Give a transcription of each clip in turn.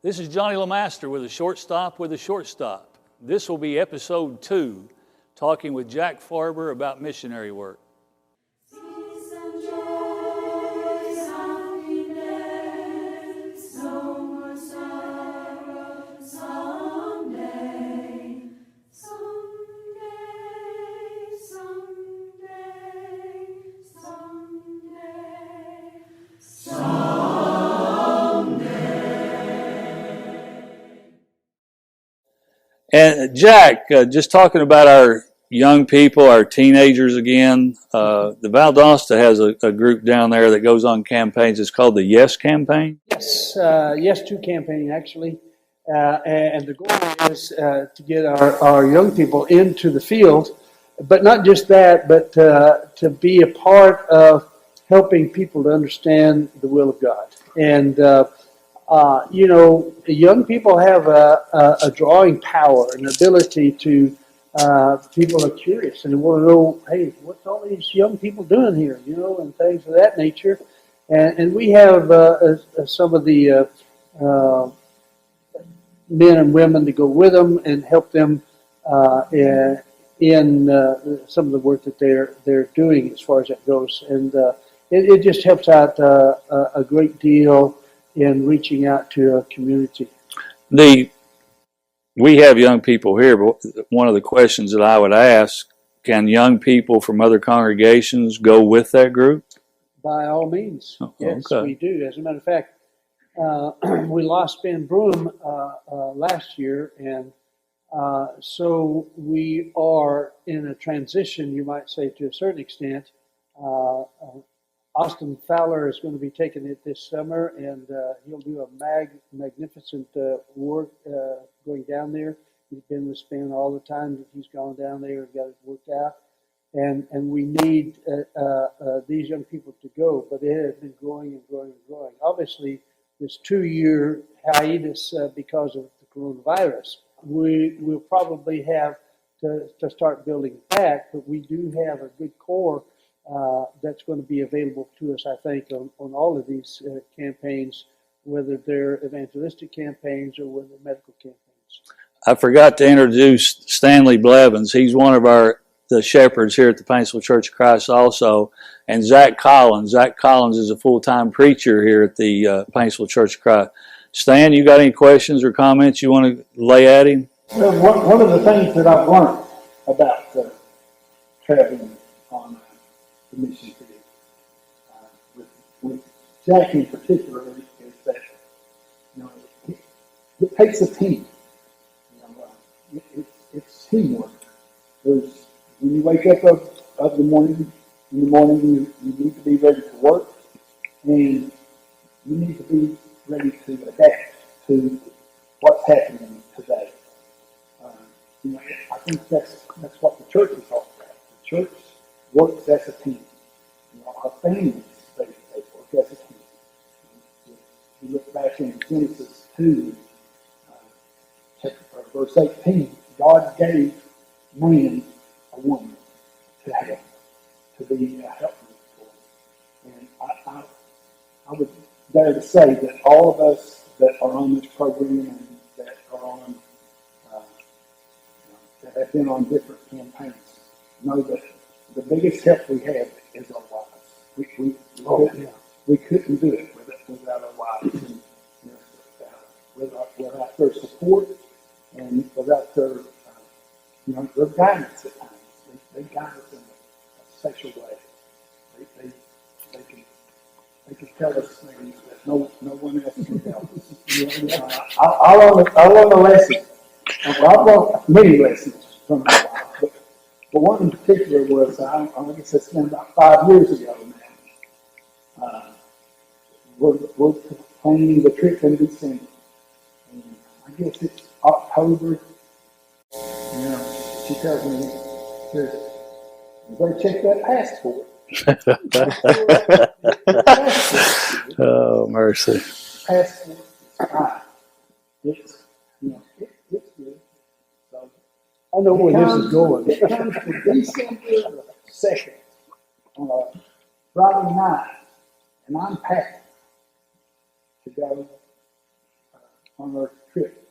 This is Johnnie LeMaster with a Shortstop. This will be episode 2, talking with Jack Farber about missionary work. And Jack, just talking about our young people, our teenagers again, the Valdosta has a group down there that goes on campaigns. It's called the Yes Campaign. Yes, Yes to campaign actually, and the goal is to get our young people into the field, but not just that, but to be a part of helping people to understand the will of God. And young people have a drawing power, an ability to, people are curious and they want to know, hey, what's all these young people doing here, and things of that nature. And we have some of the men and women to go with them and help them in some of the work that they're doing as far as that goes. And it just helps out a great deal in reaching out to a community. We have young people here, but one of the questions that I would ask, can young people from other congregations go with that group? By all means, yes, okay. We do. As a matter of fact, we lost Ben Broom last year, and so we are in a transition, you might say, to a certain extent. Austin Fowler is going to be taking it this summer, and he'll do a magnificent work going down there. He's been with Span all the time that he's gone down there and got it worked out. And we need these young people to go, but it has been growing and growing and growing. Obviously, this 2-year hiatus because of the coronavirus, we will probably have to start building back, but we do have a good core that's going to be available to us, I think, on all of these campaigns, whether they're evangelistic campaigns or whether they're medical campaigns. I forgot to introduce Stanley Blevins. He's one of the shepherds here at the Paintsville Church of Christ also, and Zach Collins. Zach Collins is a full-time preacher here at the Paintsville Church of Christ. Stan, you got any questions or comments you want to lay at him? Well, one of the things that I've learned about traveling on the mission field with Jack in particular is that it takes a team. It's teamwork. When you wake up in the morning, you need to be ready to work, and you need to be ready to adapt to what's happening today. I think that's what the church is all about. The church works as a team. Our families, they work as a team. If you look back in Genesis 2, verse 18, God gave man a woman to have, to be a helpmate for. And I would dare to say that all of us that are on this program and that are on, that have been on different campaigns know that the biggest help we have is our wives. We couldn't do it without our wives, and without their support and without their their guidance at times. They guide us in a special way. They can tell us things that no one else can tell us. I learned a lesson. Well, I've learned many lessons from my wife, but one in particular was, I guess it's been about 5 years ago now. We're planning the trip in December. And I guess it's October. She tells me, you better check that passport. Oh, mercy. Passport is fine. It's good. So I know where this is going. It comes to December 2nd on a Friday night, and I'm packing to go on our trip.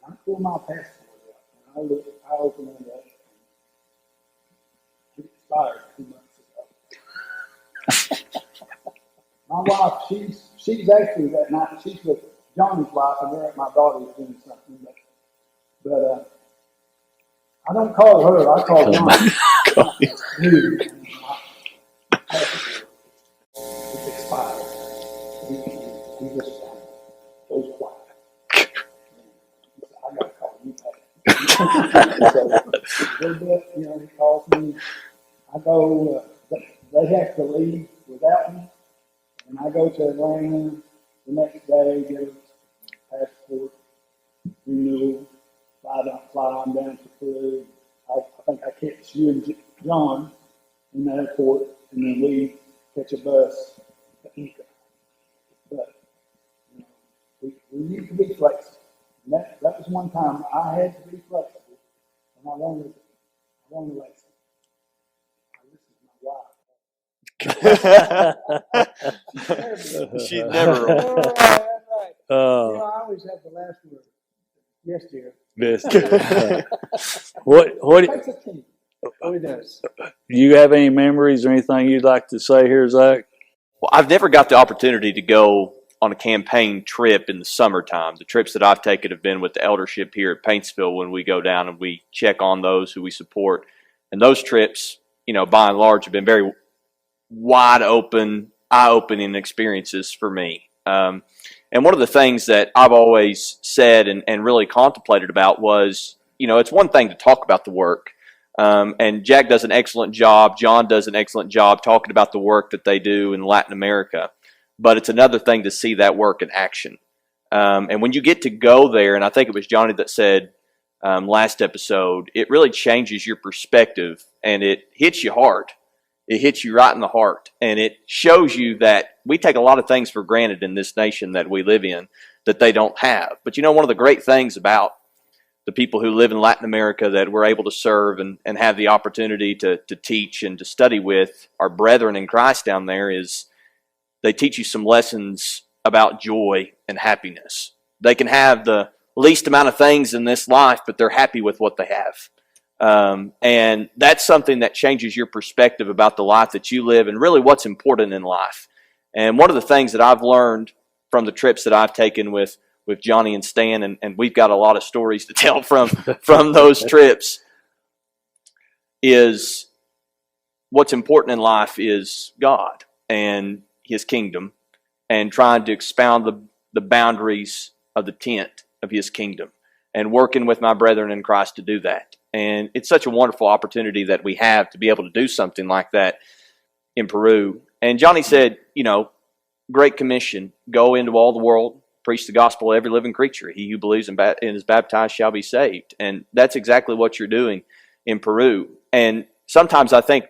And I pull my passport out, and I open it up, and it expired 2 months ago. My wife, she's actually that night, she's with Johnny's wife, and they're at my daughter's doing something, but I don't call her, I call Johnny. Dude, my passport, it's expired. He just goes quiet. I gotta call you back. So, a little bit, he calls me. I go, they have to leave without me. And I go to Atlanta the next day, get a passport renewal, fly on down to Peru. I think I catch you and John in the airport, and then leave, catch a bus to Inca. But we need to be flexible. And that was one time I had to be flexible, and I learned a lesson. This is my wife. She's never wrong. Oh, that's right. I always have the last word. Yes, dear. What It takes a team. Oh, it does. do you have any memories or anything you'd like to say here, Zach? Well, I've never got the opportunity to go on a campaign trip in the summertime. The trips that I've taken have been with the eldership here at Paintsville when we go down and we check on those who we support. And those trips, by and large, have been very wide open, eye-opening experiences for me. And one of the things that I've always said and really contemplated about was, it's one thing to talk about the work. And Jack does an excellent job. John does an excellent job talking about the work that they do in Latin America. But it's another thing to see that work in action. And when you get to go there, and I think it was Johnny that said last episode, it really changes your perspective and it hits you hard. It hits you right in the heart. And it shows you that we take a lot of things for granted in this nation that we live in that they don't have. But one of the great things about the people who live in Latin America that we're able to serve and have the opportunity to teach and to study with our brethren in Christ down there is they teach you some lessons about joy and happiness. They can have the least amount of things in this life, but they're happy with what they have. And that's something that changes your perspective about the life that you live and really what's important in life. And one of the things that I've learned from the trips that I've taken with Johnny and Stan, and we've got a lot of stories to tell from those trips, is what's important in life is God and His kingdom and trying to expound the boundaries of the tent of His kingdom and working with my brethren in Christ to do that. And it's such a wonderful opportunity that we have to be able to do something like that in Peru. And Johnny said, Great Commission, go into all the world, preach the gospel to every living creature. He who believes and is baptized shall be saved. And that's exactly what you're doing in Peru. And sometimes I think,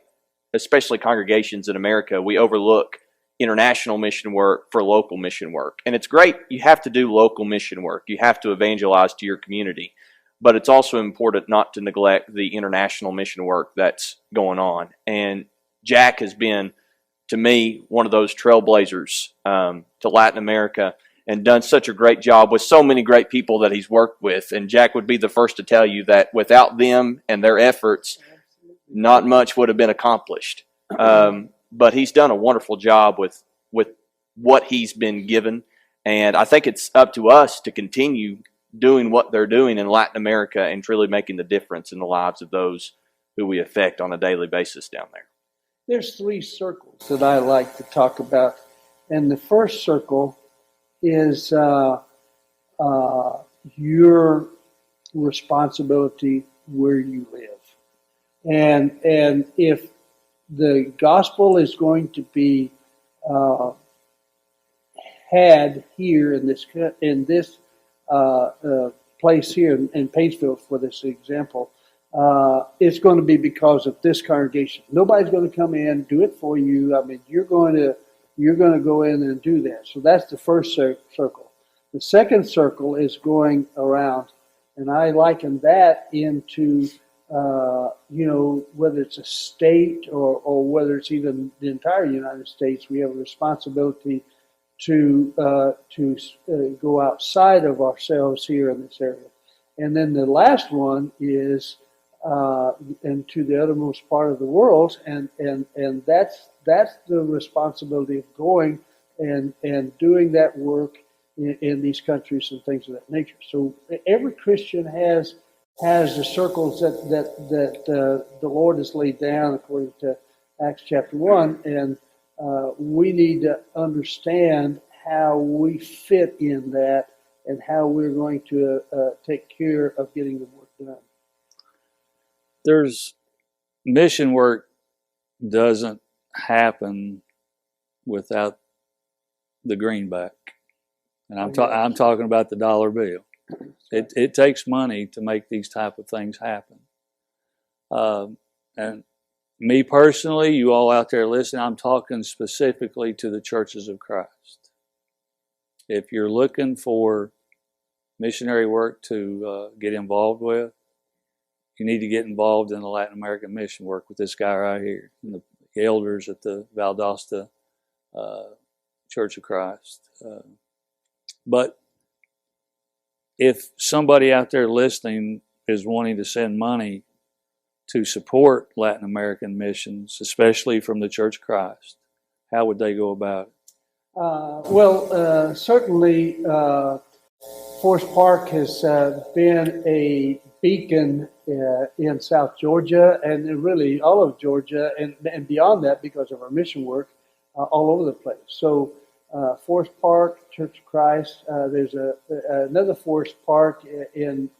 especially congregations in America, we overlook international mission work for local mission work. And it's great. You have to do local mission work. You have to evangelize to your community. But it's also important not to neglect the international mission work that's going on. And Jack has been, to me, one of those trailblazers to Latin America and done such a great job with so many great people that he's worked with. And Jack would be the first to tell you that without them and their efforts, not much would have been accomplished. But he's done a wonderful job with what he's been given. And I think it's up to us to continue doing what they're doing in Latin America and truly making the difference in the lives of those who we affect on a daily basis down there. There's 3 circles that I like to talk about. And the first circle is your responsibility where you live. And if the gospel is going to be had here in this place here in Paintsville, for this example, it's going to be because of this congregation. Nobody's going to come in, do it for you. I mean, you're going to go in and do that. So that's the first circle. The second circle is going around, and I liken that into whether it's a state or whether it's even the entire United States. We have a responsibility go outside of ourselves here in this area. And then the last one is into the uttermost part of the world, and that's the responsibility of going and doing that work in these countries and things of that nature. So every Christian has the circles that the Lord has laid down according to Acts chapter 1, and we need to understand how we fit in that and how we're going to take care of getting the work done. There's mission work doesn't happen without the greenback, and I'm talking about the dollar bill. It takes money to make these type of things happen. And me personally, you all out there listening, I'm talking specifically to the churches of Christ. If you're looking for missionary work to get involved with, you need to get involved in the Latin American mission work with this guy right here, and the elders at the Valdosta Church of Christ. But if somebody out there listening is wanting to send money to support Latin American missions, especially from the Church of Christ, how would they go about it? Certainly, Forest Park has been a beacon in South Georgia and really all of Georgia and beyond that because of our mission work all over the place. So Forest Park, Church of Christ, there's another Forest Park in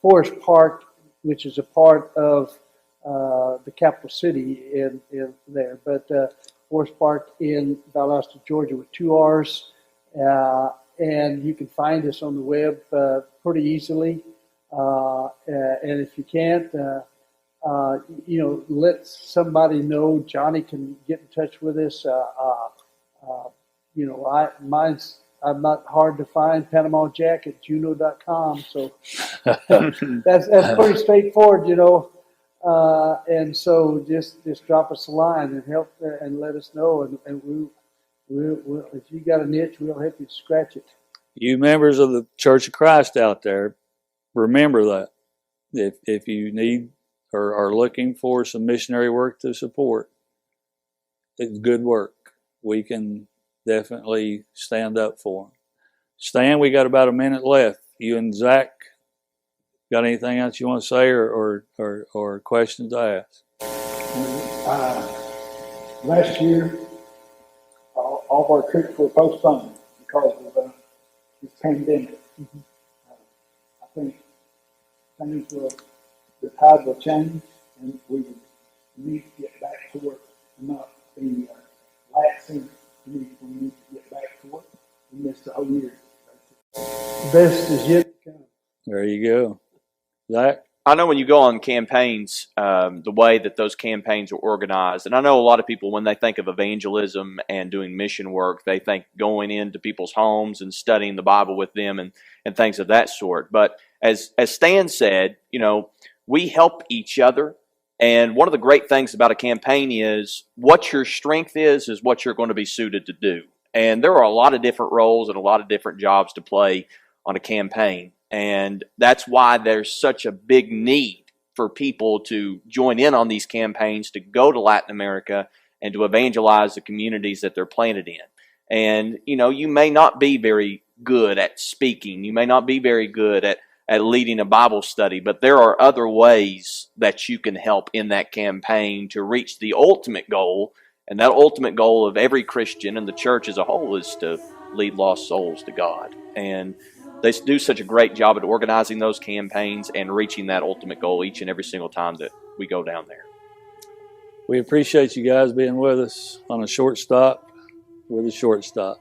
Forest Park, which is a part of the capital city in there. But Forest Park in Valdosta, Georgia, with 2 R's, and you can find us on the web pretty easily. And if you can't, let somebody know. Johnny can get in touch with us. I'm not hard to find. Panama Jack at juno.com. So that's pretty straightforward, and so just drop us a line and help and let us know, and we'll if you got a niche, we'll help you scratch it. You members of the Church of Christ out there, remember that if you need or are looking for some missionary work to support, it's good work. We can definitely stand up for them. Stan, we got about a minute left. You and Zach got anything else you want to say or questions to ask? Last year, all of our trips were postponed because of this pandemic. I think the tide will change, and we need to get back to work and not be laxing. We need to get back to work. We missed the whole year. Best is yet to come. There you go. Zach? I know when you go on campaigns, the way that those campaigns are organized, and I know a lot of people, when they think of evangelism and doing mission work, they think going into people's homes and studying the Bible with them and things of that sort. But as Stan said, we help each other. And one of the great things about a campaign is what your strength is what you're going to be suited to do. And there are a lot of different roles and a lot of different jobs to play on a campaign. And that's why there's such a big need for people to join in on these campaigns, to go to Latin America and to evangelize the communities that they're planted in. And, you may not be very good at speaking. You may not be very good at leading a Bible study, but there are other ways that you can help in that campaign to reach the ultimate goal. And that ultimate goal of every Christian and the church as a whole is to lead lost souls to God. And they do such a great job at organizing those campaigns and reaching that ultimate goal each and every single time that we go down there. We appreciate you guys being with us on a short stop with a shortstop.